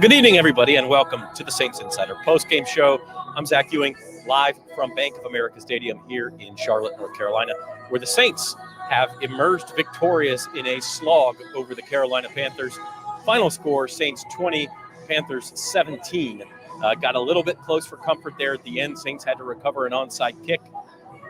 Good evening, everybody, and welcome to the Saints Insider Postgame Show. I'm Zach Ewing, live from Bank of America Stadium here in Charlotte, North Carolina, where the Saints have emerged victorious in a slog over the Carolina Panthers. Final score, Saints 20, Panthers 17. Got a little bit close for comfort there at the end. Saints had to recover an onside kick.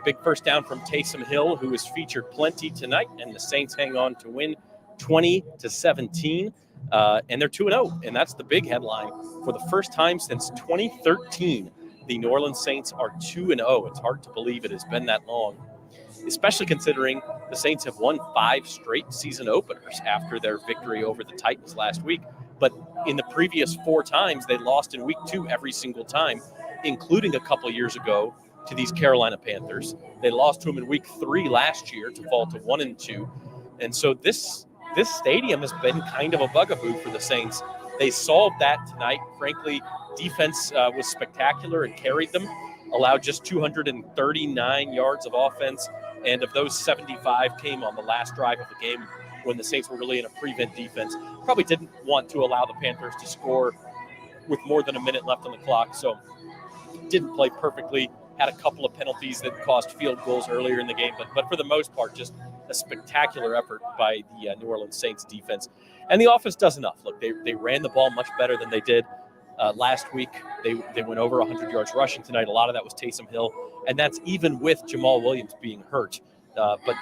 Big first down from Taysom Hill, who was featured plenty tonight, and the Saints hang on to win 20-17. And they're 2-0, and that's the big headline. For the first time since 2013, the New Orleans Saints are 2-0. It's hard to believe it has been that long, especially considering the Saints have won 5 straight season openers after their victory over the Titans last week. But in the previous 4 times, they lost in week 2 every single time, including a couple years ago to these Carolina Panthers. They lost to them in week 3 last year to fall to 1-2. And so this stadium has been kind of a bugaboo for the Saints. They solved that tonight. Frankly, defense was spectacular and carried them, allowed just 239 yards of offense, and of those, 75 came on the last drive of the game when the Saints were really in a prevent defense. Probably didn't want to allow the Panthers to score with more than a minute left on the clock, so didn't play perfectly. Had a couple of penalties that cost field goals earlier in the game, but for the most part, just a spectacular effort by the New Orleans Saints defense. And the offense does enough. Look, they ran the ball much better than they did last week. They went over 100 yards rushing tonight. A lot of that was Taysom Hill, and that's even with Jamal Williams being hurt. But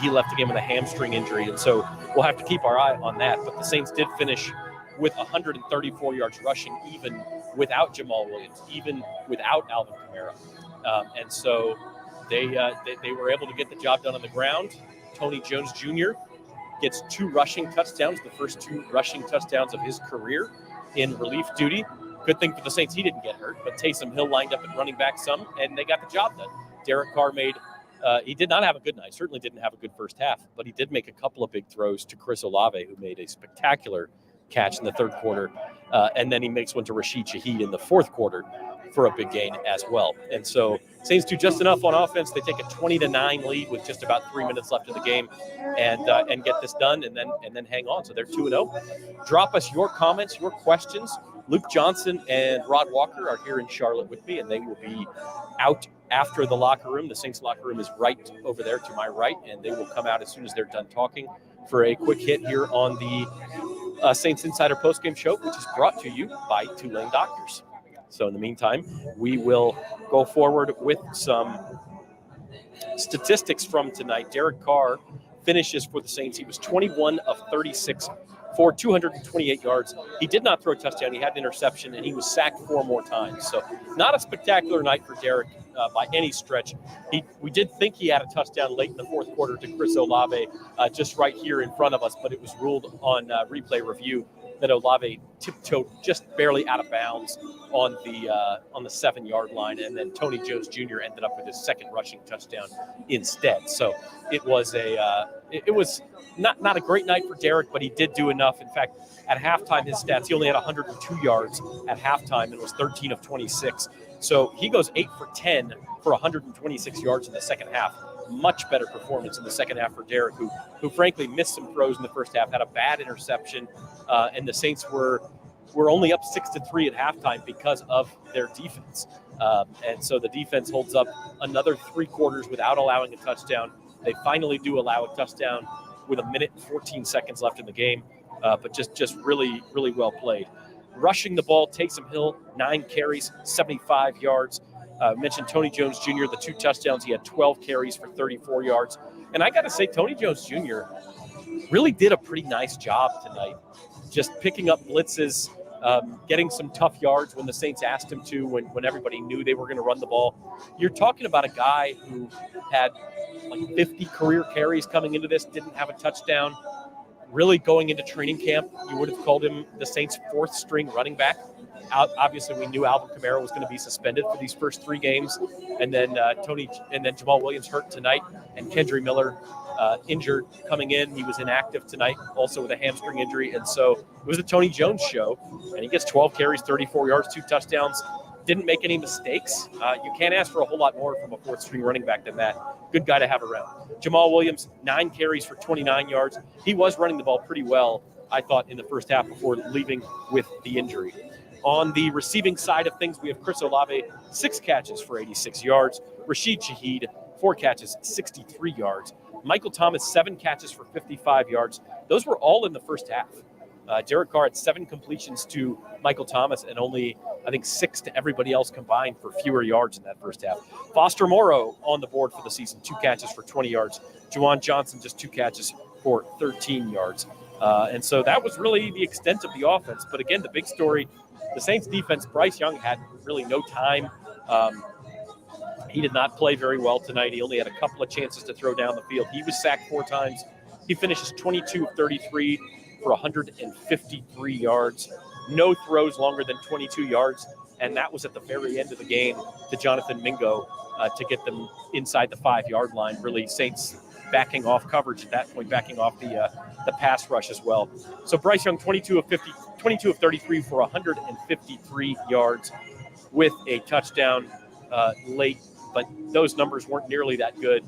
he left the game with a hamstring injury, and so we'll have to keep our eye on that. But the Saints did finish with 134 yards rushing, even without Jamal Williams, even without Alvin Kamara. And so they were able to get the job done on the ground. Tony Jones Jr. gets 2 rushing touchdowns, the first 2 rushing touchdowns of his career in relief duty. Good thing for the Saints he didn't get hurt, but Taysom Hill lined up at running back some, and they got the job done. Derek Carr he did not have a good night, certainly didn't have a good first half, but he did make a couple of big throws to Chris Olave, who made a spectacular catch in the third quarter, and then he makes one to Rashid Shaheed in the fourth quarter for a big gain as well. And so Saints do just enough on offense. They take a 20-9 lead with just about 3 minutes left in the game, and get this done, and then hang on. So they're 2-0. Drop us your comments, your questions. Luke Johnson and Rod Walker are here in Charlotte with me, and they will be out after the locker room. The Saints locker room is right over there to my right, and they will come out as soon as they're done talking for a quick hit here on the Saints Insider Postgame Show, which is brought to you by Tulane Doctors. So in the meantime, we will go forward with some statistics from tonight. Derek Carr finishes for the Saints. He was 21 of 36 for 228 yards. He did not throw a touchdown. He had an interception, and he was sacked 4 more times. So not a spectacular night for Derek by any stretch. We did think he had a touchdown late in the fourth quarter to Chris Olave, just right here in front of us, but it was ruled on replay review that Olave tiptoed just barely out of bounds on the 7-yard line, and then Tony Jones Jr. ended up with his second rushing touchdown instead. So it was it was not a great night for Derek, but he did do enough. In fact, at halftime, his stats, he only had 102 yards at halftime and was 13 of 26. So he goes 8 for 10 for 126 yards in the second half. Much better performance in the second half for Derek, who frankly missed some throws in the first half, had a bad interception, and the Saints were only up 6-3 at halftime because of their defense. And so the defense holds up another 3 quarters without allowing a touchdown. They finally do allow a touchdown with 1 minute and 14 seconds left in the game, but just really, really well played. Rushing the ball, Taysom Hill, 9 carries, 75 yards. Mentioned Tony Jones Jr., the 2 touchdowns. He had 12 carries for 34 yards. And I got to say, Tony Jones Jr. really did a pretty nice job tonight, just picking up blitzes, getting some tough yards when the Saints asked him to, when everybody knew they were going to run the ball. You're talking about a guy who had like 50 career carries coming into this, didn't have a touchdown. Really going into training camp, you would have called him the Saints' 4th string running back. Obviously, we knew Alvin Kamara was going to be suspended for these first 3 games, and then Jamal Williams hurt tonight, and Kendre Miller injured coming in. He was inactive tonight, also with a hamstring injury, and so it was a Tony Jones show, and he gets 12 carries, 34 yards, 2 touchdowns. Didn't make any mistakes. You can't ask for a whole lot more from a 4th string running back than that. Good guy to have around. Jamal Williams, 9 carries for 29 yards. He was running the ball pretty well. I thought, in the first half before leaving with the injury. On the receiving side of things, we have Chris Olave, 6 catches for 86 yards. Rashid Shaheed, 4 catches, 63 yards. Michael Thomas, 7 catches for 55 yards. Those were all in the first half. Derek Carr had 7 completions to Michael Thomas and only, I think, 6 to everybody else combined for fewer yards in that first half. Foster Morrow on the board for the season, 2 catches for 20 yards. Juwan Johnson, just 2 catches for 13 yards. And so that was really the extent of the offense. But again, the big story, the Saints defense, Bryce Young had really no time. He did not play very well tonight. He only had a couple of chances to throw down the field. He was sacked 4 times. He finishes 22 of 33 for 153 yards. No throws longer than 22 yards. And that was at the very end of the game to Jonathan Mingo to get them inside the 5-yard line. Really, Saints backing off coverage at that point, backing off the pass rush as well. So Bryce Young, 22 of 33 for 153 yards with a touchdown late, but those numbers weren't nearly that good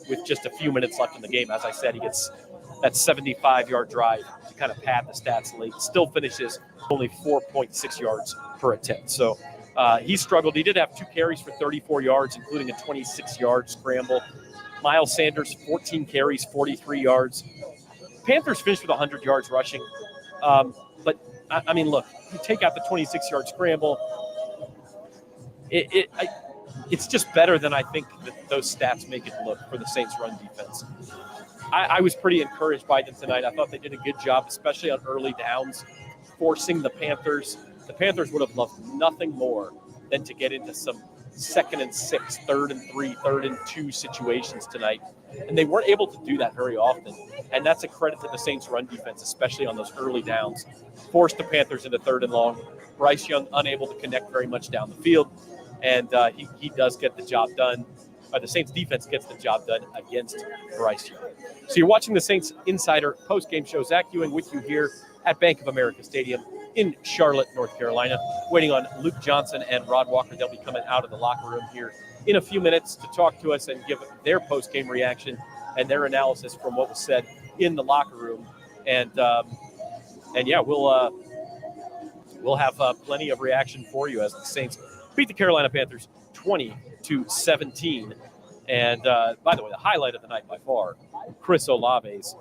with just a few minutes left in the game. As I said, he gets that 75-yard drive to kind of pad the stats late. Still finishes only 4.6 yards per attempt. So he struggled. He did have 2 carries for 34 yards, including a 26-yard scramble. Miles Sanders, 14 carries, 43 yards. Panthers finished with 100 yards rushing. But, I mean, look, you take out the 26-yard scramble, it's just better than I think that those stats make it look for the Saints' run defense. I was pretty encouraged by them tonight. I thought they did a good job, especially on early downs, forcing the Panthers. The Panthers would have loved nothing more than to get into some 2nd and 6, 3rd and 3, 3rd and 2 situations tonight. And they weren't able to do that very often. And that's a credit to the Saints' run defense, especially on those early downs. Forced the Panthers into 3rd and long. Bryce Young unable to connect very much down the field. And he does get the job done. The Saints defense gets the job done against Bryce Young. So you're watching the Saints Insider post-game show. Zach Ewing with you here at Bank of America Stadium in Charlotte, North Carolina, waiting on Luke Johnson and Rod Walker. They'll be coming out of the locker room here in a few minutes to talk to us and give their post-game reaction and their analysis from what was said in the locker room. And yeah, we'll have plenty of reaction for you as the Saints beat the Carolina Panthers 20-17. And by the way, the highlight of the night by far, Chris Olave's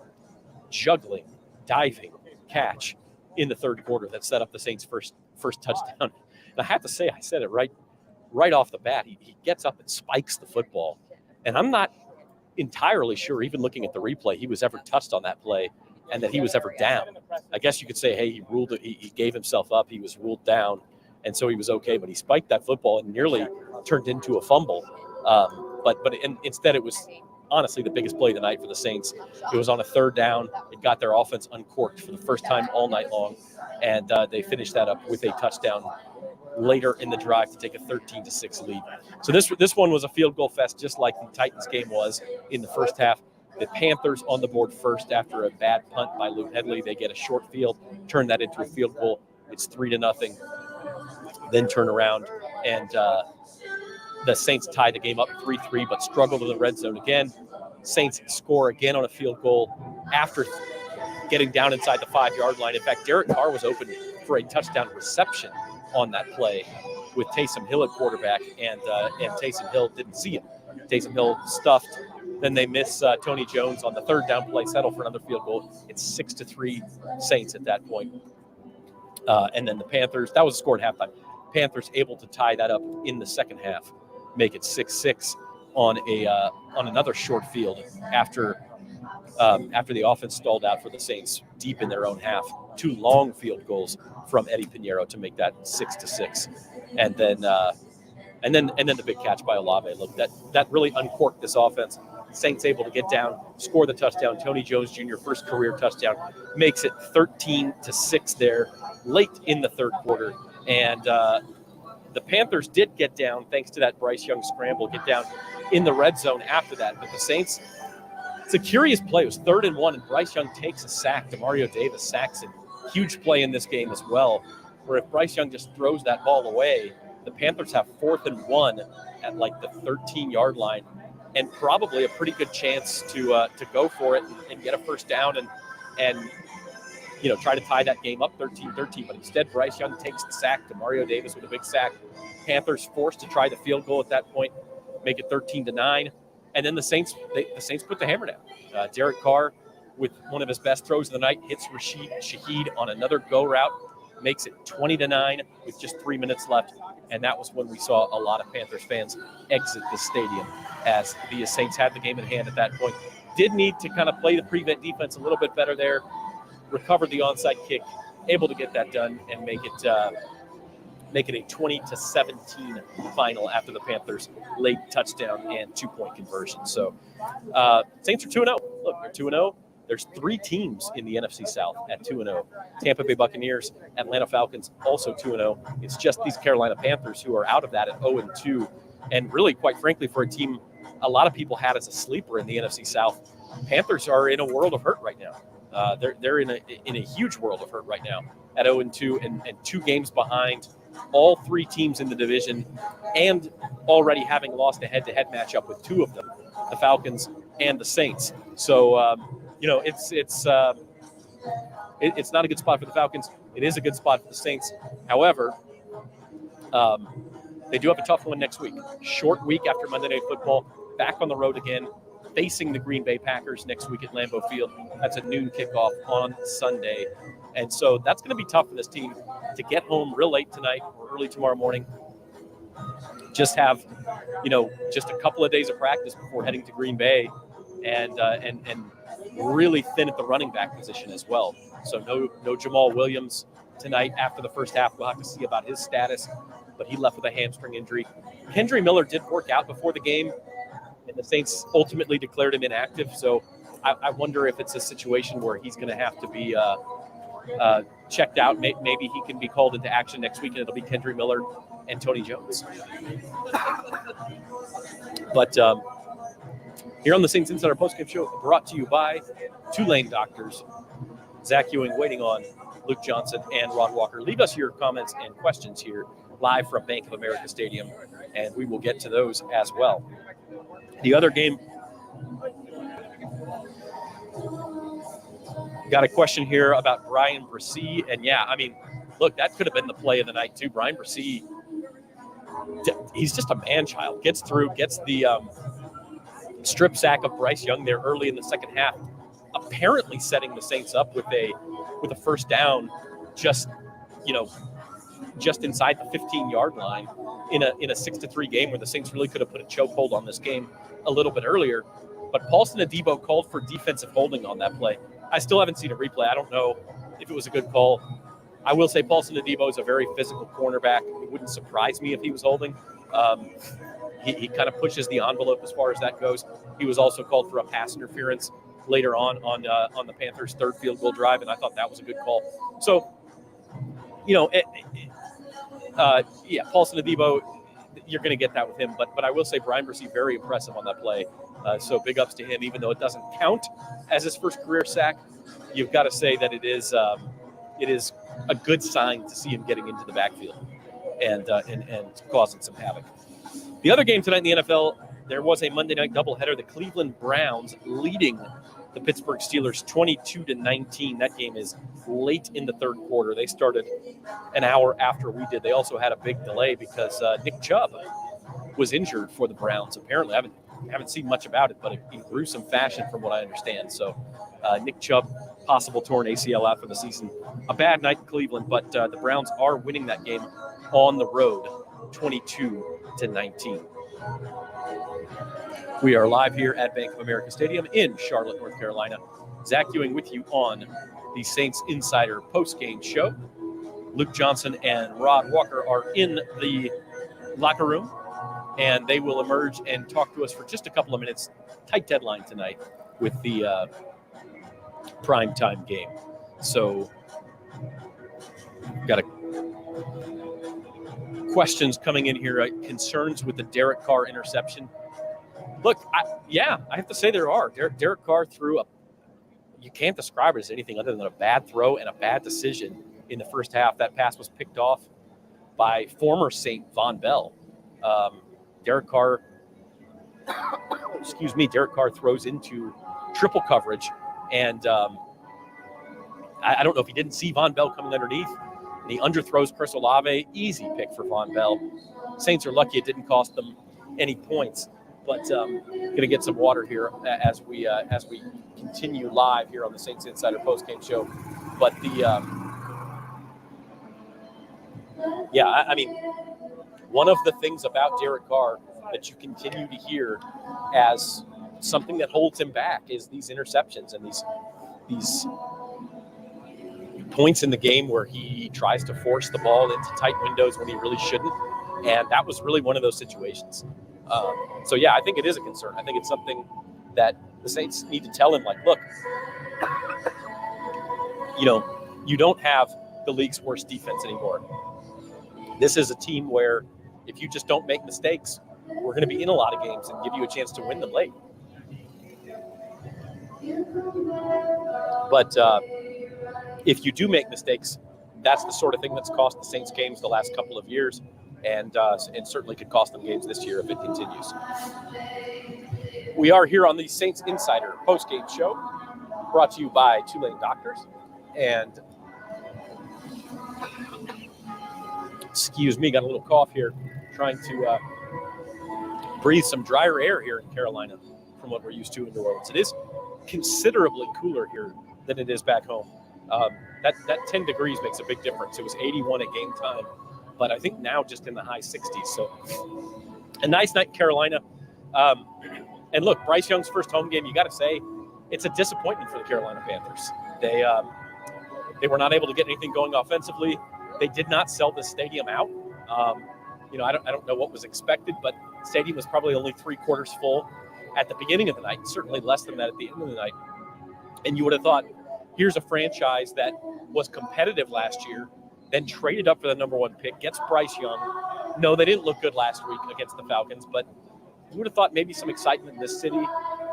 juggling, diving catch in the third quarter that set up the Saints' first touchdown. And I have to say, I said it right off the bat. He gets up and spikes the football. And I'm not entirely sure, even looking at the replay, he was ever touched on that play and that he was ever down. I guess you could say, hey, he ruled it. He gave himself up. He was ruled down, and so he was okay. But he spiked that football and nearly turned into a fumble. But instead it was honestly the biggest play of the night for the Saints. It was on a 3rd down. It got their offense uncorked for the first time all night long, and they finished that up with a touchdown later in the drive to take a 13-6 lead. So this one was a field goal fest, just like the Titans game was in the first half. The Panthers on the board first after a bad punt by Luke Headley. They get a short field, turn that into a field goal. It's 3-0. Then turn around and the Saints tie the game up 3-3, but struggled in the red zone again. Saints score again on a field goal after getting down inside the 5-yard line. In fact, Derek Carr was open for a touchdown reception on that play with Taysom Hill at quarterback, and Taysom Hill didn't see him. Taysom Hill stuffed. Then they miss Tony Jones on the 3rd down play, settle for another field goal. It's 6-3 Saints at that point. And then the Panthers, that was a score at halftime. Panthers able to tie that up in the second half, make it 6-6 on another short field after the offense stalled out for the Saints deep in their own half. 2 long field goals from Eddie Pinheiro to make that 6-6, and then the big catch by Olave. Look, that really uncorked this offense. Saints able to get down, score the touchdown. Tony Jones Jr. first career touchdown makes it 13-6 there late in the third quarter, and the Panthers did get down thanks to that Bryce Young scramble, get down in the red zone after that. But the Saints, it's a curious play. It was 3rd and 1, and Bryce Young takes a sack. Demario Davis sacks him. Huge play in this game as well, where if Bryce Young just throws that ball away, the Panthers have 4th and 1 at like the 13-yard line, and probably a pretty good chance to go for it and get a first down and try to tie that game up 13-13. But instead, Bryce Young takes the sack to Mario Davis with a big sack. Panthers forced to try the field goal at that point, make it 13-9. And then the Saints put the hammer down. Derek Carr, with one of his best throws of the night, hits Rashid Shaheed on another go route, makes it 20-9 with just 3 minutes left. And that was when we saw a lot of Panthers fans exit the stadium, as the Saints had the game in hand at that point. Did need to kind of play the prevent defense a little bit better there, recovered the onside kick, able to get that done and make it a 20-17 final after the Panthers late touchdown and 2-point conversion. So Saints are 2-0. Look, they're 2-0. There's 3 teams in the NFC South at 2-0. Tampa Bay Buccaneers, Atlanta Falcons, also 2-0. It's just these Carolina Panthers who are out of that at 0-2. And really, quite frankly, for a team a lot of people had as a sleeper in the NFC South, Panthers are in a world of hurt right now. They're in a huge world of hurt right now at 0-2 and 2 games behind all 3 teams in the division, and already having lost a head-to-head matchup with 2 of them, the Falcons and the Saints. So, it's not a good spot for the Falcons. It is a good spot for the Saints. However, they do have a tough one next week. Short week after Monday Night Football, back on the road again, facing the Green Bay Packers next week at Lambeau Field. That's a noon kickoff on Sunday. And so that's going to be tough for this team to get home real late tonight or early tomorrow morning. Just have, just a couple of days of practice before heading to Green Bay, and really thin at the running back position as well. So no Jamal Williams tonight after the first half. We'll have to see about his status, but he left with a hamstring injury. Kendry Miller did work out before the game, and the Saints ultimately declared him inactive. So I wonder if it's a situation where he's going to have to be checked out. Maybe he can be called into action next week, and it'll be Kendry Miller and Tony Jones. But here on the Saints Insider Postgame Show, brought to you by Tulane Doctors. Zach Ewing waiting on Luke Johnson and Rod Walker. Leave us your comments and questions here live from Bank of America Stadium, and we will get to those as well. The other game, got a question here about Brian Bresee, and look, that could have been the play of the night too. Brian Bresee, he's just a man-child. Gets through, gets the strip sack of Bryce Young there early in the second half, apparently setting the Saints up with a first down, just inside the 15-yard line in a 6-3 game where the Saints really could have put a chokehold on this game a little bit earlier. But Paulson Adebo called for defensive holding on that play. I still haven't seen a replay. I don't know if it was a good call. I will say Paulson Adebo is a very physical cornerback. It wouldn't surprise me if he was holding. He kind of pushes the envelope as far as that goes. He was also called for a pass interference later on the Panthers' third field goal drive, and I thought that was a good call. So, Paulson Adebo, you're going to get that with him. But I will say Brian Bresee, very impressive on that play. So big ups to him, even though it doesn't count as his first career sack. You've got to say that it is a good sign to see him getting into the backfield and causing some havoc. The other game tonight in the NFL, there was a Monday night doubleheader. The Cleveland Browns leading the Pittsburgh Steelers 22-19. That game is late in the third quarter. They started an hour after we did. They also had a big delay because Nick Chubb was injured for the Browns. Apparently, I haven't seen much about it, but in gruesome fashion from what I understand. So Nick Chubb, possible torn ACL out for the season. A bad night in Cleveland, but the Browns are winning that game on the road 22-19. We are live here at Bank of America Stadium in Charlotte, North Carolina. Zach Ewing with you on the Saints Insider Postgame Show. Luke Johnson and Rod Walker are in the locker room, and they will emerge and talk to us for just a couple of minutes. Tight deadline tonight with the primetime game. So, got questions coming in here. Concerns with the Derek Carr interception. Look, I have to say there are. Derek Carr threw you can't describe it as anything other than a bad throw and a bad decision in the first half. That pass was picked off by former Saint Von Bell. Derek Carr throws into triple coverage, and I don't know if he didn't see Von Bell coming underneath, and he underthrows Chris Olave. Easy pick for Von Bell. Saints are lucky it didn't cost them any points. But going to get some water here as we continue live here on the Saints Insider postgame show. But I mean, one of the things about Derek Carr that you continue to hear as something that holds him back is these interceptions and these points in the game where he tries to force the ball into tight windows when he really shouldn't. And that was really one of those situations. So, yeah, I think it is a concern. I think it's something that the Saints need to tell him, like, look, you don't have the league's worst defense anymore. This is a team where if you just don't make mistakes, we're going to be in a lot of games and give you a chance to win them late. But if you do make mistakes, that's the sort of thing that's cost the Saints games the last couple of years. And certainly could cost them games this year if it continues. We are here on the Saints Insider postgame show, brought to you by Tulane Doctors. And, excuse me, got a little cough here, trying to breathe some drier air here in Carolina from what we're used to in New Orleans. It is considerably cooler here than it is back home. That 10 degrees makes a big difference. It was 81 at game time. But I think now just in the high 60s. So a nice night in Carolina. And look, Bryce Young's first home game, you got to say, it's a disappointment for the Carolina Panthers. They were not able to get anything going offensively. They did not sell the stadium out. I don't know what was expected, but the stadium was probably only 3/4 full at the beginning of the night, certainly less than that at the end of the night. And you would have thought, here's a franchise that was competitive last year, then traded up for the number one pick, gets Bryce Young. No, they didn't look good last week against the Falcons, but you would have thought maybe some excitement in this city.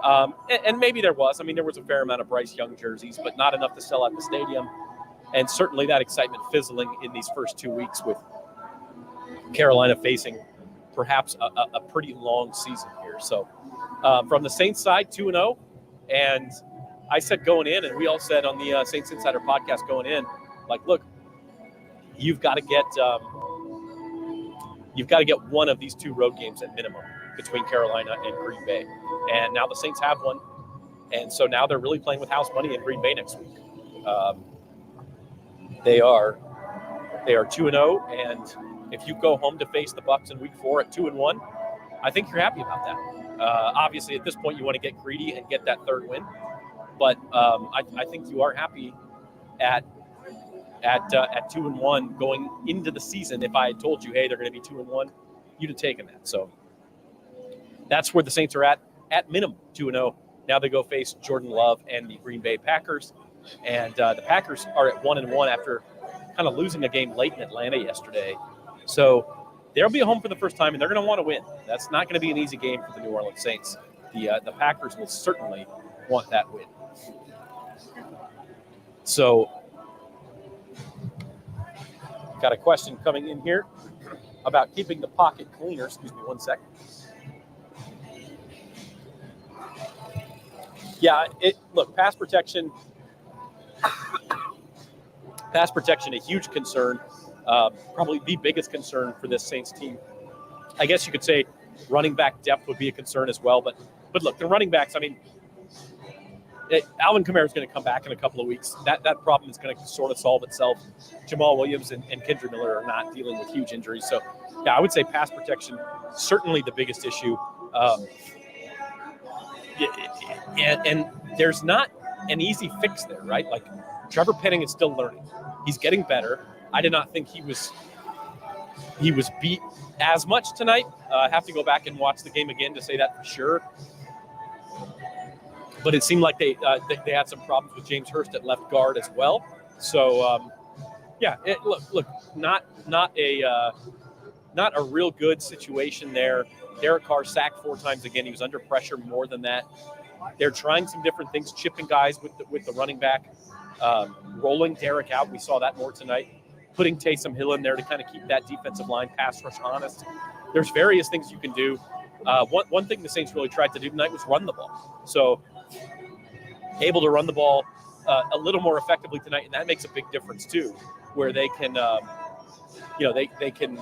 And maybe there was. I mean, there was a fair amount of Bryce Young jerseys, but not enough to sell out the stadium. And certainly that excitement fizzling in these first 2 weeks with Carolina facing perhaps a pretty long season here. So from the Saints side, 2-0. And I said going in, and we all said on the Saints Insider podcast going in, like, look, you've got to get one of these two road games at minimum between Carolina and Green Bay. And now the Saints have one. And so now they're really playing with house money in Green Bay next week. They are 2-0, and if you go home to face the Bucs in week 4 at 2-1, I think you're happy about that. Obviously, at this point, you want to get greedy and get that third win. But I think you are happy at 2-1 going into the season. If I had told you, hey, they're going to be 2-1, you'd have taken that. So that's where the Saints are at minimum 2-0. Now they go face Jordan Love and the Green Bay Packers. And the Packers are at 1-1 after kind of losing a game late in Atlanta yesterday. So they'll be home for the first time, and they're going to want to win. That's not going to be an easy game for the New Orleans Saints. The Packers will certainly want that win. So got a question coming in here about keeping the pocket cleaner. Excuse me one second. Yeah, look, pass protection, a huge concern. Probably the biggest concern for this Saints team. I guess you could say running back depth would be a concern as well. But look, the running backs, I mean, Alvin Kamara is going to come back in a couple of weeks. That problem is going to sort of solve itself. Jamal Williams and Kendra Miller are not dealing with huge injuries. So, yeah, I would say pass protection, certainly the biggest issue. And there's not an easy fix there, right? Like, Trevor Penning is still learning. He's getting better. I did not think he was beat as much tonight. I have to go back and watch the game again to say that for sure. But it seemed like they had some problems with James Hurst at left guard as well. So, look, not a real good situation there. Derek Carr sacked 4 times again. He was under pressure more than that. They're trying some different things, chipping guys with the running back, rolling Derek out. We saw that more tonight. Putting Taysom Hill in there to kind of keep that defensive line pass rush honest. There's various things you can do. One thing the Saints really tried to do tonight was run the ball. So able to run the ball a little more effectively tonight, and that makes a big difference too, where they can, they can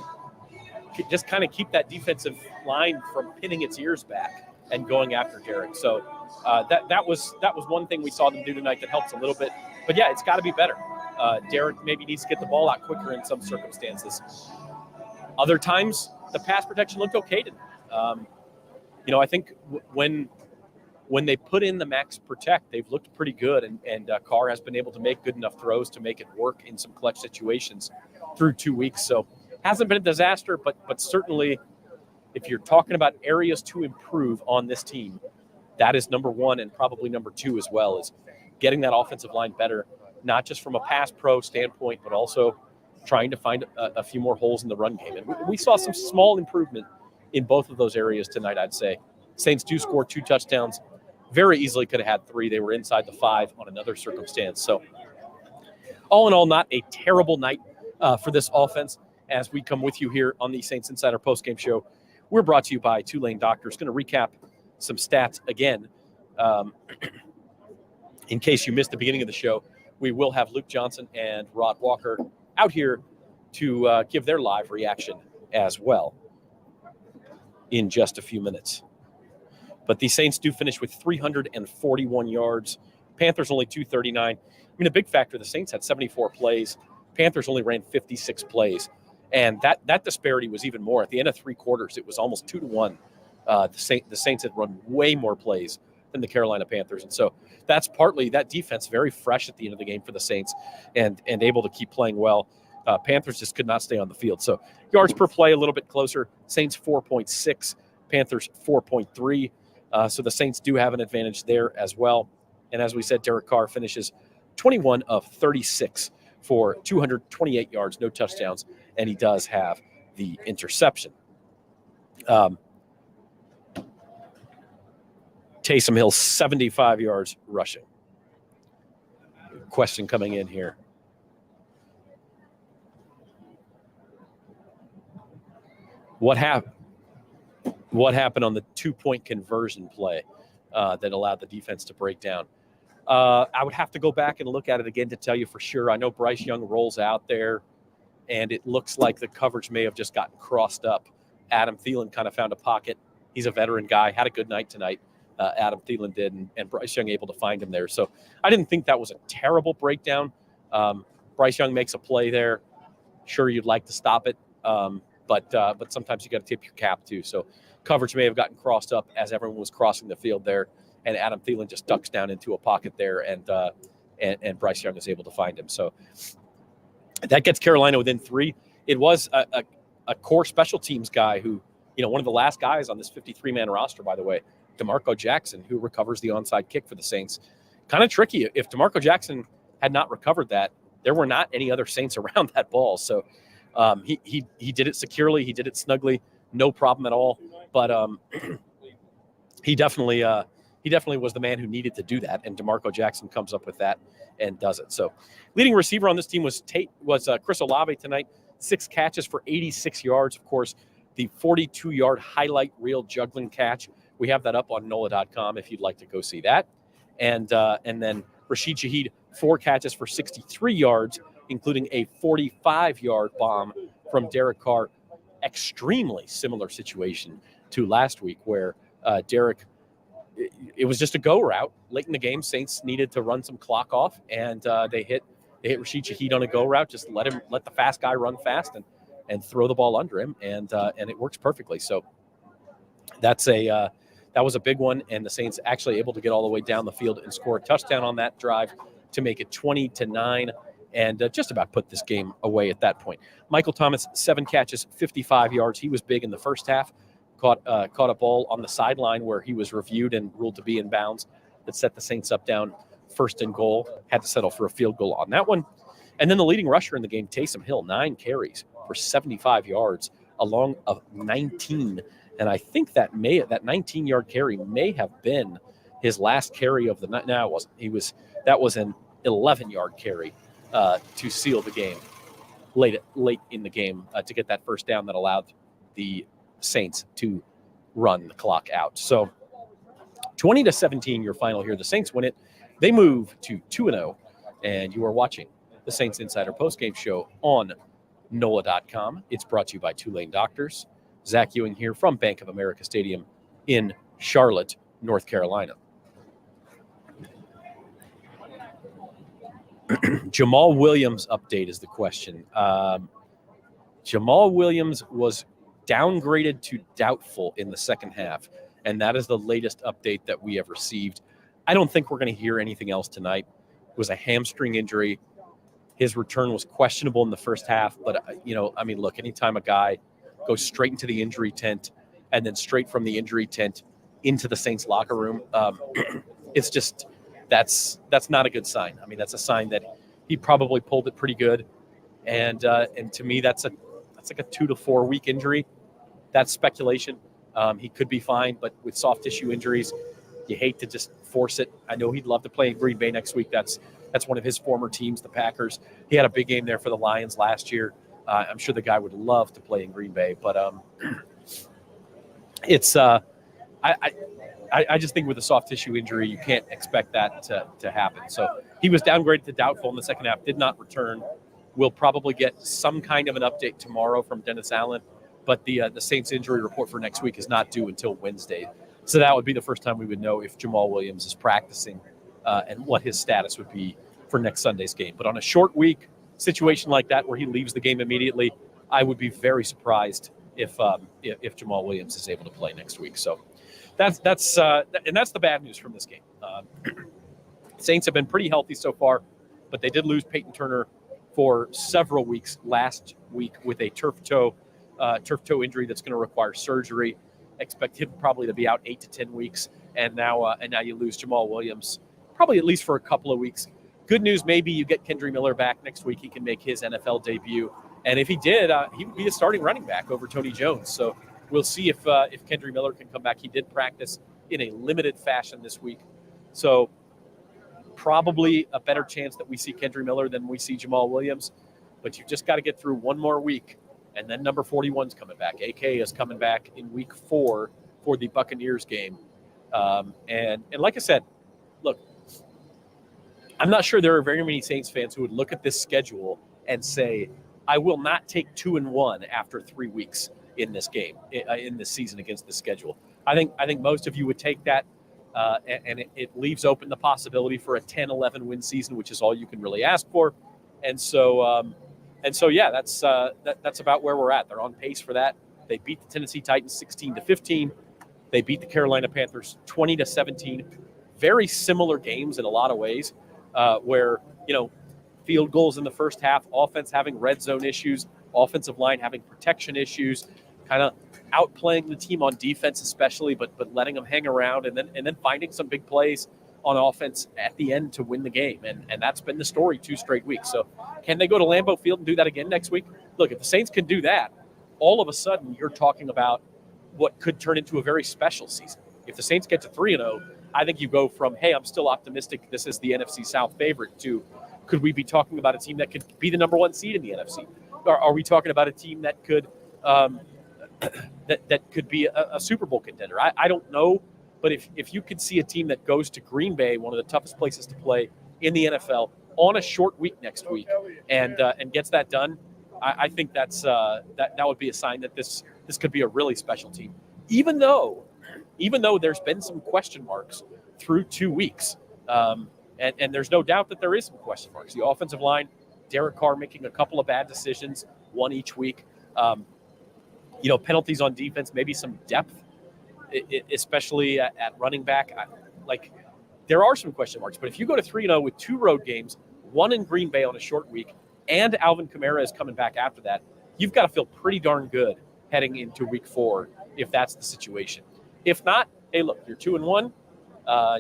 just kind of keep that defensive line from pinning its ears back and going after Derek. So that was one thing we saw them do tonight that helps a little bit. But yeah, it's got to be better. Derek maybe needs to get the ball out quicker in some circumstances. Other times, the pass protection looked okay tonight. I think when they put in the max protect, they've looked pretty good, and Carr has been able to make good enough throws to make it work in some clutch situations through 2 weeks. So hasn't been a disaster, but certainly if you're talking about areas to improve on this team, that is number one, and probably number two as well, is getting that offensive line better, not just from a pass pro standpoint, but also trying to find a few more holes in the run game. And we saw some small improvement in both of those areas tonight, I'd say. Saints do score 2 touchdowns. Very easily could have had 3. They were inside the 5 on another circumstance. So all in all, not a terrible night for this offense. As we come with you here on the Saints Insider Postgame Show, we're brought to you by Tulane Doctors. Going to recap some stats again. In case you missed the beginning of the show, we will have Luke Johnson and Rod Walker out here to give their live reaction as well in just a few minutes. But the Saints do finish with 341 yards. Panthers only 239. I mean, a big factor, the Saints had 74 plays. Panthers only ran 56 plays. And that disparity was even more. At the end of 3 quarters, it was almost 2-1. The Saints had run way more plays than the Carolina Panthers. And so that's partly that defense very fresh at the end of the game for the Saints and able to keep playing well. Panthers just could not stay on the field. So yards per play a little bit closer. Saints 4.6, Panthers 4.3. So the Saints do have an advantage there as well. And as we said, Derek Carr finishes 21 of 36 for 228 yards, no touchdowns, and he does have the interception. Taysom Hill, 75 yards rushing. Question coming in here. What happened on the 2-point conversion play that allowed the defense to break down? I would have to go back and look at it again to tell you for sure. I know Bryce Young rolls out there, and it looks like the coverage may have just gotten crossed up. Adam Thielen kind of found a pocket. He's a veteran guy, had a good night tonight. Adam Thielen did, and Bryce Young able to find him there. So I didn't think that was a terrible breakdown. Bryce Young makes a play there. Sure, you'd like to stop it, but sometimes you got to tip your cap too. So coverage may have gotten crossed up as everyone was crossing the field there, and Adam Thielen just ducks down into a pocket there, and Bryce Young is able to find him. So that gets Carolina within 3. It was a core special teams guy who, one of the last guys on this 53-man roster, by the way, DeMarco Jackson, who recovers the onside kick for the Saints. Kind of tricky. If DeMarco Jackson had not recovered that, there were not any other Saints around that ball. So he did it securely. He did it snugly. No problem at all. But he definitely was the man who needed to do that, and DeMarco Jackson comes up with that and does it. So leading receiver on this team was Chris Olave tonight, 6 catches for 86 yards. Of course, the 42-yard highlight reel juggling catch. We have that up on NOLA.com if you'd like to go see that. And then Rashid Shaheed, 4 catches for 63 yards, including a 45-yard bomb from Derek Carr. Extremely similar situation to last week where Derek, it was just a go route. Late in the game, Saints needed to run some clock off, and they hit Rashid Shaheed on a go route. Just let the fast guy run fast and throw the ball under him, and it works perfectly. So that was a big one, and the Saints actually able to get all the way down the field and score a touchdown on that drive to make it 20-9, and just about put this game away at that point. Michael Thomas, 7 catches, 55 yards. He was big in the first half. Caught a ball on the sideline where he was reviewed and ruled to be in bounds that set the Saints up down 1st and goal. Had to settle for a field goal on that one. And then the leading rusher in the game, Taysom Hill, 9 carries for 75 yards, along of 19. And I think that 19-yard carry may have been his last carry of the night. No, it wasn't. That was an 11-yard carry to seal the game late in the game to get that first down that allowed the Saints to run the clock out. So 20-17, your final here. The Saints win it. They move to 2-0, and you are watching the Saints Insider Postgame Show on NOLA.com. It's brought to you by Tulane Doctors. Zach Ewing here from Bank of America Stadium in Charlotte, North Carolina. Jamal Williams update is the question. Jamal Williams was downgraded to doubtful in the second half, and that is the latest update that we have received. I don't think we're going to hear anything else tonight. It was a hamstring injury. His return was questionable in the first half, but, look, anytime a guy goes straight into the injury tent and then straight from the injury tent into the Saints locker room, it's just that's not a good sign. I mean, that's a sign that he probably pulled it pretty good, and to me, that's like a 2 to 4 week injury. That's speculation. He could be fine, but with soft tissue injuries, you hate to just force it. I know he'd love to play in Green Bay next week. That's one of his former teams, the Packers. He had a big game there for the Lions last year. I'm sure the guy would love to play in Green Bay, but it's I just think with a soft tissue injury, you can't expect that to happen. So he was downgraded to doubtful in the second half, did not return. We'll probably get some kind of an update tomorrow from Dennis Allen, but the Saints injury report for next week is not due until Wednesday. So that would be the first time we would know if Jamal Williams is practicing and what his status would be for next Sunday's game. But on a short week situation like that where he leaves the game immediately, I would be very surprised if Jamal Williams is able to play next week. So that's the bad news from this game. Saints have been pretty healthy so far, but they did lose Peyton Turner for several weeks last week with a turf toe injury that's going to require surgery. Expect him probably to be out 8 to 10 weeks, and now you lose Jamal Williams probably at least for a couple of weeks. Good news, maybe you get Kendry Miller back next week. He can make his NFL debut, and if he did, he would be a starting running back over Tony Jones. So we'll see if Kendry Miller can come back. He did practice in a limited fashion this week, so probably a better chance that we see Kendry Miller than we see Jamal Williams. But you've just got to get through one more week, and then number 41's coming back. AK is coming back in week 4 for the Buccaneers game. And like I said, look, I'm not sure there are very many Saints fans who would look at this schedule and say, I will not take 2-1 after 3 weeks in this game, in this season against the schedule. I think most of you would take that, and it leaves open the possibility for a 10-11 win season, which is all you can really ask for. And so yeah, that's about where we're at. They're on pace for that. They beat the Tennessee Titans 16-15. They beat the Carolina Panthers 20-17. Very similar games in a lot of ways, where field goals in the first half, offense having red zone issues, offensive line having protection issues, kind of outplaying the team on defense especially, but letting them hang around and then finding some big plays on offense at the end to win the game. And that's been the story 2 straight weeks. So can they go to Lambeau Field and do that again next week? Look, if the Saints can do that, all of a sudden you're talking about what could turn into a very special season. If the Saints get to 3-0, I think you go from, hey, I'm still optimistic this is the NFC South favorite, to could we be talking about a team that could be the number 1 seed in the NFC? Or are we talking about a team that could that could be a Super Bowl contender? I don't know. But if you could see a team that goes to Green Bay, one of the toughest places to play in the NFL, on a short week next week, and gets that done, I think that would be a sign that this could be a really special team. Even though there's been some question marks through 2 weeks, and there's no doubt that there is some question marks. The offensive line, Derek Carr making a couple of bad decisions, one each week. Penalties on defense, maybe some depth, especially at running back. There are some question marks. But if you go to 3-0 with 2 road games, 1 in Green Bay on a short week, and Alvin Kamara is coming back after that, you've got to feel pretty darn good heading into week 4 if that's the situation. If not, hey, look, you're 2-1.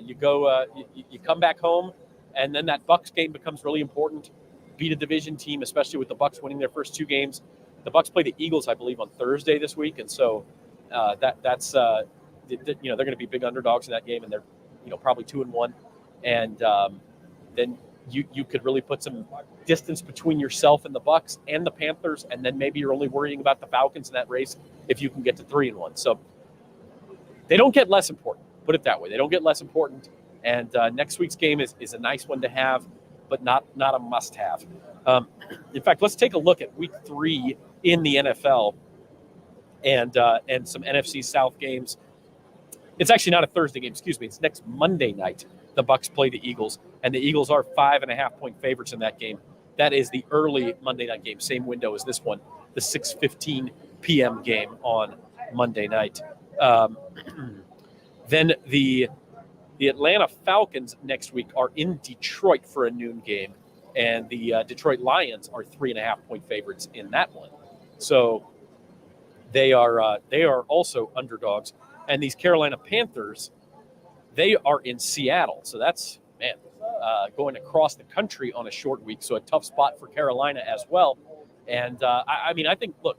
You come back home, and then that Bucs game becomes really important. Beat a division team, especially with the Bucs winning their first 2 games. The Bucs play the Eagles, I believe, on Thursday this week, and so that's they're going to be big underdogs in that game, and they're probably 2-1, and then you could really put some distance between yourself and the Bucs and the Panthers, and then maybe you're only worrying about the Falcons in that race if you can get to 3-1. So they don't get less important. Put it that way. They don't get less important. And next week's game is a nice one to have, but not a must-have. In fact, let's take a look at Week 3 in the NFL and some NFC South games. It's actually not a Thursday game. Excuse me. It's next Monday night. The Bucs play the Eagles, and the Eagles are 5.5-point favorites in that game. That is the early Monday night game, same window as this one, the 6:15 p.m. game on Monday night. Then the Atlanta Falcons next week are in Detroit for a noon game, and the Detroit Lions are 3.5-point favorites in that one. So they are also underdogs. And these Carolina Panthers, they are in Seattle. So that's, going across the country on a short week. So a tough spot for Carolina as well. And I think, look,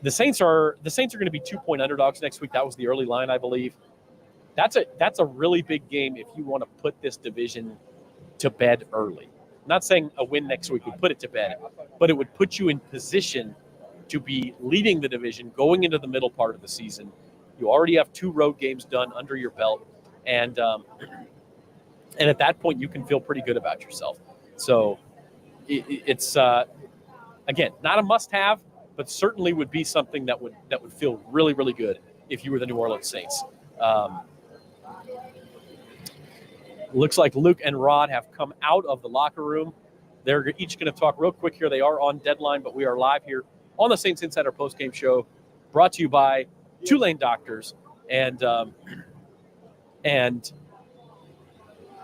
the Saints are going to be 2-point underdogs next week. That was the early line, I believe. That's a really big game if you want to put this division to bed early. I'm not saying a win next week would put it to bed, but it would put you in position to be leading the division going into the middle part of the season. You already have 2 road games done under your belt, and at that point you can feel pretty good about yourself. So it's again, not a must-have, but certainly would be something that would feel really, really good if you were the New Orleans Saints. Looks like Luke and Rod have come out of the locker room. They're each going to talk real quick here. They are on deadline, but we are live here on the Saints Insider postgame show, brought to you by Tulane Doctors. And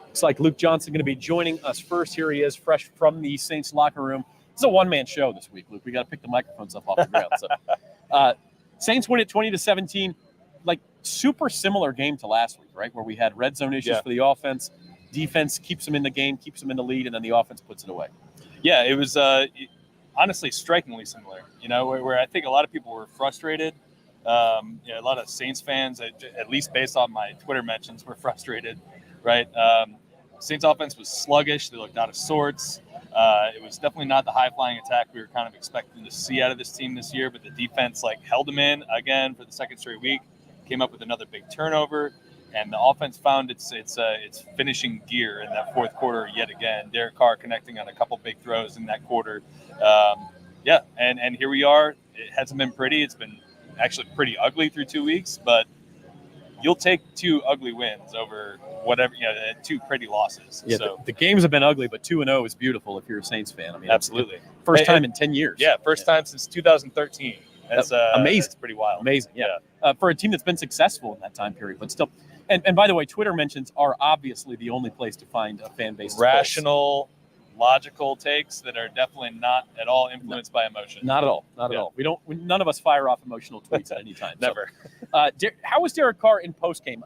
looks like Luke Johnson going to be joining us first. Here he is, fresh from the Saints locker room. It's a one-man show this week, Luke. We got to pick the microphones up off the ground. So, Saints win it 20-17. Like, super similar game to last week, right? Where we had red zone issues for the offense. Defense keeps them in the game, keeps them in the lead, and then the offense puts it away. Yeah, it was honestly strikingly similar. Where I think a lot of people were frustrated. A lot of Saints fans, at least based on my Twitter mentions, were frustrated, right? Saints offense was sluggish. They looked out of sorts. It was definitely not the high-flying attack we were kind of expecting to see out of this team this year, but the defense held them in again for the second straight week, came up with another big turnover, and the offense found its finishing gear in that fourth quarter yet again. Derek Carr connecting on a couple big throws in that quarter. And here we are. It hasn't been pretty. It's been actually pretty ugly through 2 weeks, but you'll take 2 ugly wins over whatever, 2 pretty losses. Yeah, so the games have been ugly, but 2-0 is beautiful if you're a Saints fan. I mean, absolutely. First time in 10 years. Yeah, first time since 2013. That's amazing. That's pretty wild. Amazing, yeah. For a team that's been successful in that time period, but still. And by the way, Twitter mentions are obviously the only place to find a fan base. Rational, logical takes that are definitely not at all influenced by emotion. Not at all. Not at all. None of us fire off emotional tweets at any time. Never. So, how was Derek Carr in postgame?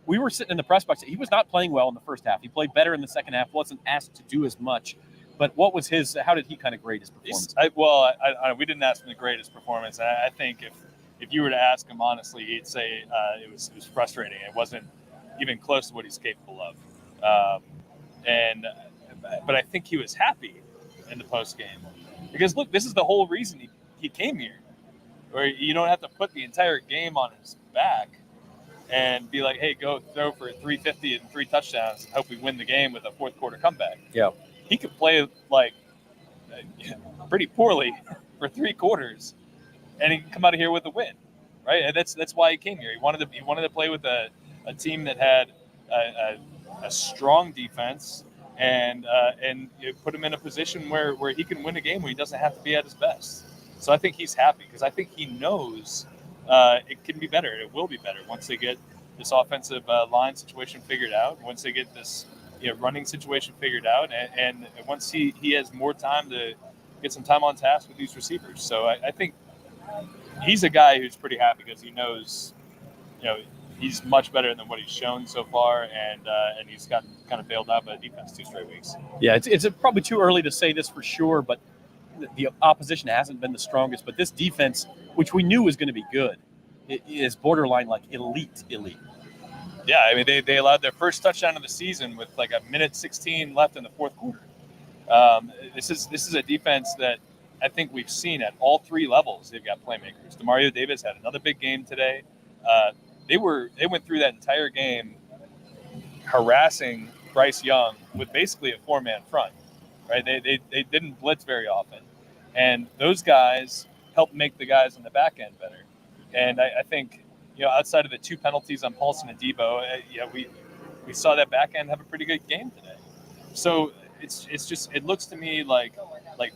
We were sitting in the press box. He was not playing well in the first half. He played better in the second half. Wasn't asked to do as much. But what was how did he kind of grade his performance? We didn't ask him to grade his performance. I think if you were to ask him honestly, he'd say it was frustrating. It wasn't even close to what he's capable of. But I think he was happy in the post game because look, this is the whole reason he came here, where you don't have to put the entire game on his back and be like, hey, go throw for 350 and 3 touchdowns and hope we win the game with a fourth quarter comeback. Yeah. He could play pretty poorly for 3 quarters, and he can come out of here with a win, right? And that's why he came here. He wanted to play with a team that had a strong defense and put him in a position where he can win a game where he doesn't have to be at his best. So I think he's happy because I think he knows it can be better. It will be better once they get this offensive line situation figured out. Once they get this running situation figured out, and once he has more time to get some time on task with these receivers. So I think he's a guy who's pretty happy because he knows, he's much better than what he's shown so far, and he's gotten kind of bailed out by the defense 2 straight weeks. Yeah, it's probably too early to say this for sure, but the opposition hasn't been the strongest. But this defense, which we knew was going to be good, is borderline elite. Yeah, I mean, they allowed their first touchdown of the season with 1:16 left in the fourth quarter. This is a defense that I think we've seen at all 3 levels. They've got playmakers. Demario Davis had another big game today. they went through that entire game harassing Bryce Young with basically a 4-man front, right? They didn't blitz very often, and those guys helped make the guys on the back end better. And I think, outside of the 2 penalties on Paulson and Debo, we saw that back end have a pretty good game today. So it looks to me like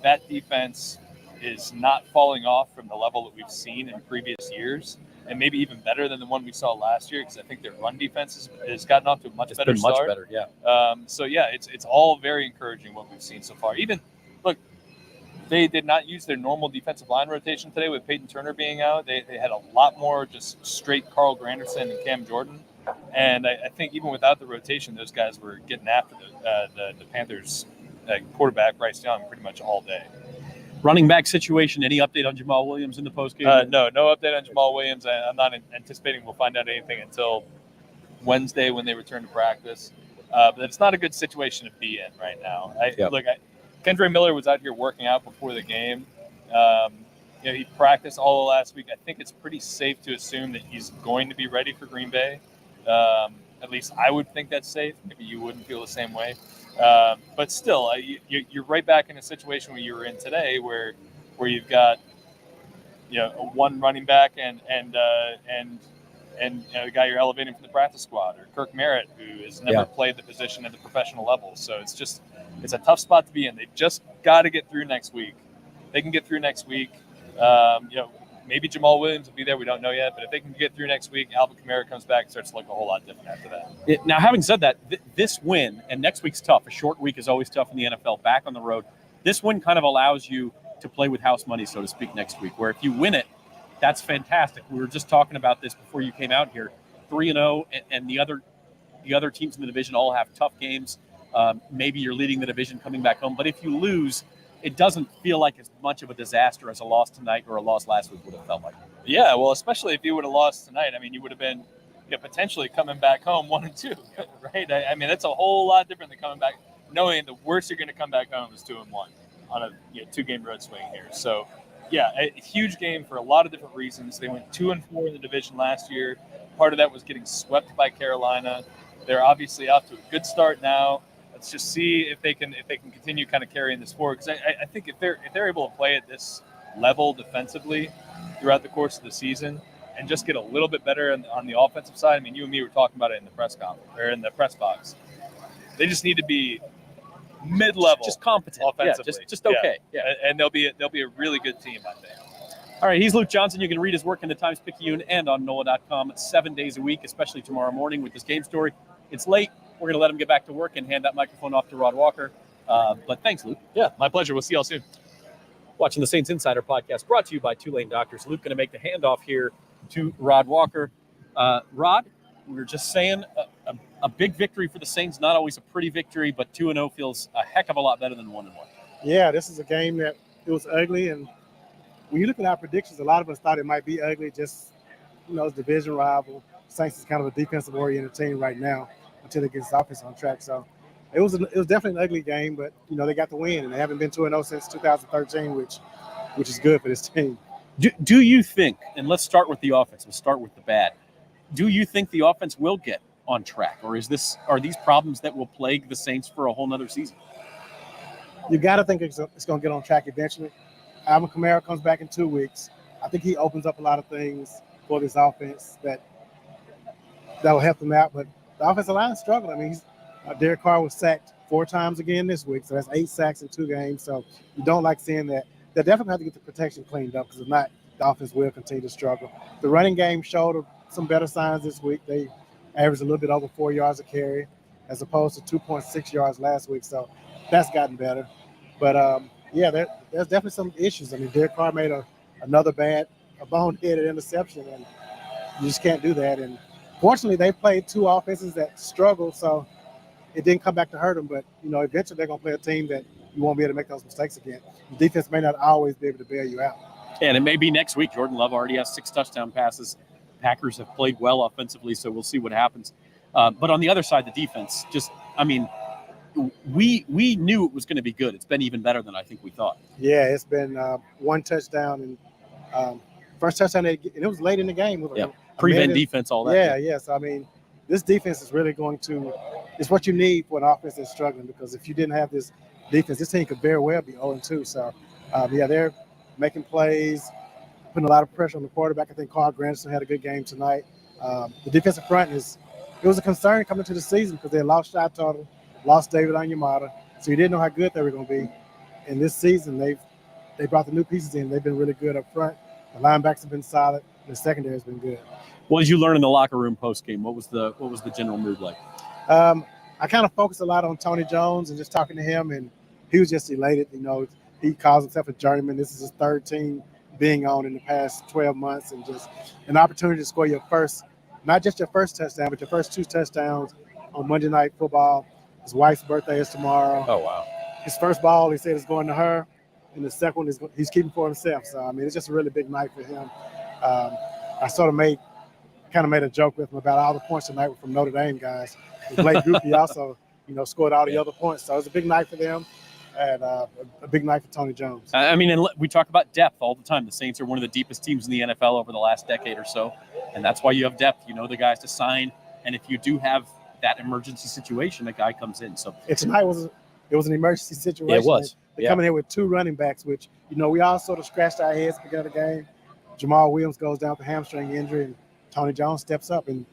that defense is not falling off from the level that we've seen in previous years, and maybe even better than the one we saw last year, because I think their run defense has gotten off to a much better start. Much better, yeah. So yeah, it's all very encouraging what we've seen so far. Even look, they did not use their normal defensive line rotation today with Peyton Turner being out. They had a lot more just straight Carl Granderson and Cam Jordan. And I think even without the rotation, those guys were getting after the Panthers quarterback, Bryce Young, pretty much all day. Running back situation, any update on Jamal Williams in the postgame? No update on Jamal Williams. I'm not anticipating we'll find out anything until Wednesday when they return to practice. But it's not a good situation to be in right now. Kendre Miller was out here working out before the game. He practiced all of last week. I think it's pretty safe to assume that he's going to be ready for Green Bay. At least I would think that's safe. Maybe you wouldn't feel the same way. But still, you're right back in a situation where you were in today, where you've got one running back and the guy you're elevating from the practice squad, or Kirk Merritt, who has never played the position at the professional level. So it's a tough spot to be in. They've just got to get through next week. They can get through next week. Maybe Jamal Williams will be there. We don't know yet. But if they can get through next week, Alvin Kamara comes back and starts to look a whole lot different after that. Now, having said that, this win, and next week's tough. A short week is always tough in the NFL, back on the road. This win kind of allows you to play with house money, so to speak, next week, where if you win it, that's fantastic. We were just talking about this before you came out here. 3-0, and the other teams in the division all have tough games. Maybe you're leading the division coming back home. But if you lose, it doesn't feel like as much of a disaster as a loss tonight or a loss last week would have felt like. Yeah, well, especially if you would have lost tonight. I mean, you would have been potentially coming back home 1-2, right? I mean, that's a whole lot different than coming back, knowing the worst you're going to come back home is 2-1 on a 2-game road swing here. So, yeah, a huge game for a lot of different reasons. They went 2-4 in the division last year. Part of that was getting swept by Carolina. They're obviously off to a good start now. Let's just see if they can continue kind of carrying this forward, because I think if they're able to play at this level defensively throughout the course of the season and just get a little bit better on the offensive side. I mean, you and me were talking about it in the press conference or in the press box. They just need to be mid-level, just competent offensively, just okay. Yeah, and they'll be a really good team, I think. All right, he's Luke Johnson. You can read his work in the Times-Picayune and on NOLA.com 7 days a week, especially tomorrow morning with this game story. It's late. We're going to let him get back to work and hand that microphone off to Rod Walker. But thanks, Luke. Yeah, my pleasure. We'll see y'all soon. Watching the Saints Insider podcast brought to you by Tulane Doctors. Luke going to make the handoff here to Rod Walker. Rod, we were just saying a big victory for the Saints, not always a pretty victory, but 2-0 feels a heck of a lot better than 1-1. Yeah, this is a game that it was ugly, and when you look at our predictions, a lot of us thought it might be ugly, just, it's division rival. Saints is kind of a defensive-oriented team right now until they get his offense on track. So it was definitely an ugly game, but, they got the win, and they haven't been 2-0 since 2013, which is good for this team. Do you think, and let's start with the offense, we'll start with the bad. Do you think the offense will get on track, or are these problems that will plague the Saints for a whole nother season? You got to think it's going to get on track eventually. Alvin Kamara comes back in 2 weeks. I think he opens up a lot of things for this offense that will help them out. But the offensive line struggled. I mean, Derek Carr was sacked 4 times again this week, so that's 8 sacks in 2 games. So you don't like seeing that. They're definitely have to get the protection cleaned up, because if not, the offense will continue to struggle. The running game showed some better signs this week. They averaged a little bit over 4 yards a carry as opposed to 2.6 yards last week. So that's gotten better. But, there's definitely some issues. I mean, Derek Carr made another boneheaded interception, and you just can't do that. And fortunately, they played 2 offenses that struggled, so it didn't come back to hurt them. But, eventually they're going to play a team that you won't be able to make those mistakes again. The defense may not always be able to bail you out. And it may be next week. Jordan Love already has 6 touchdown passes. Packers have played well offensively, so we'll see what happens. But on the other side, the defense, we knew it was going to be good. It's been even better than I think we thought. Yeah, it's been 1 touchdown, and first touchdown, and it was late in the game. It was prevent defense, all that. Yeah, yes. I mean, this defense is really going to – it's what you need for an offense that's struggling, because if you didn't have this defense, this team could very well be 0-2. So, they're making plays, putting a lot of pressure on the quarterback. I think Carl Granderson had a good game tonight. The defensive front it was a concern coming to the season because they lost Shy Tuttle, lost David Onyemata, so you didn't know how good they were going to be. And this season, they brought the new pieces in. They've been really good up front. The linebackers have been solid. The secondary has been good. What did you learn in the locker room post game? What was the general mood like? I kind of focused a lot on Tony Jones and just talking to him, and he was just elated. He calls himself a journeyman. This is his third team being on in the past 12 months, and just an opportunity to score not just your first touchdown, but your first 2 touchdowns on Monday Night Football. His wife's birthday is tomorrow. Oh, wow. His first ball, he said, is going to her, and the second one he's keeping for himself. So, it's just a really big night for him. I sort of made a joke with him about all the points tonight were from Notre Dame guys. Blake Grupe also, scored all the other points. So it was a big night for them, and a big night for Tony Jones. And we talk about depth all the time. The Saints are one of the deepest teams in the NFL over the last decade or so, and that's why you have depth. You know the guys to sign, and if you do have that emergency situation, a guy comes in. So tonight was an emergency situation. Yeah, it was. They come in here with 2 running backs, which we all sort of scratched our heads at the beginning of the game. Jamal Williams goes down with a hamstring injury, and Tony Jones steps up, and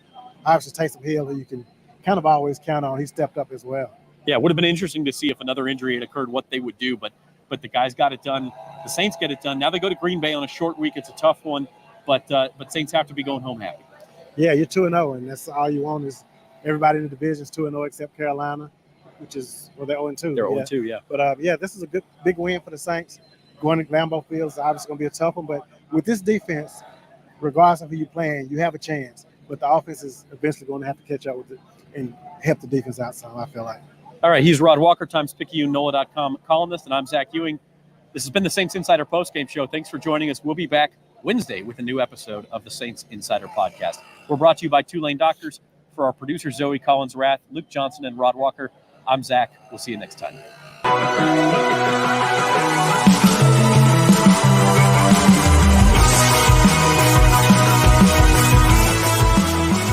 obviously Taysom Hill, who you can kind of always count on, he stepped up as well. Yeah, it would have been interesting to see if another injury had occurred, what they would do, but the guys got it done. The Saints get it done. Now they go to Green Bay on a short week. It's a tough one, but Saints have to be going home happy. Yeah, you're 2-0, and that's all you want is everybody in the division is 2-0 except Carolina, which is they're 0-2. They're 0-2, yeah. But this is a big win for the Saints. Going to Lambeau Field is obviously going to be a tough one, but with this defense, regardless of who you're playing, you have a chance. But the offense is eventually going to have to catch up with it and help the defense out some, I feel like. All right, he's Rod Walker, Times-Picayune, NOLA.com columnist, and I'm Zach Ewing. This has been the Saints Insider Postgame Show. Thanks for joining us. We'll be back Wednesday with a new episode of the Saints Insider Podcast. We're brought to you by Tulane Doctors. For our producer, Zoe Collins-Rath, Luke Johnson, and Rod Walker, I'm Zach. We'll see you next time.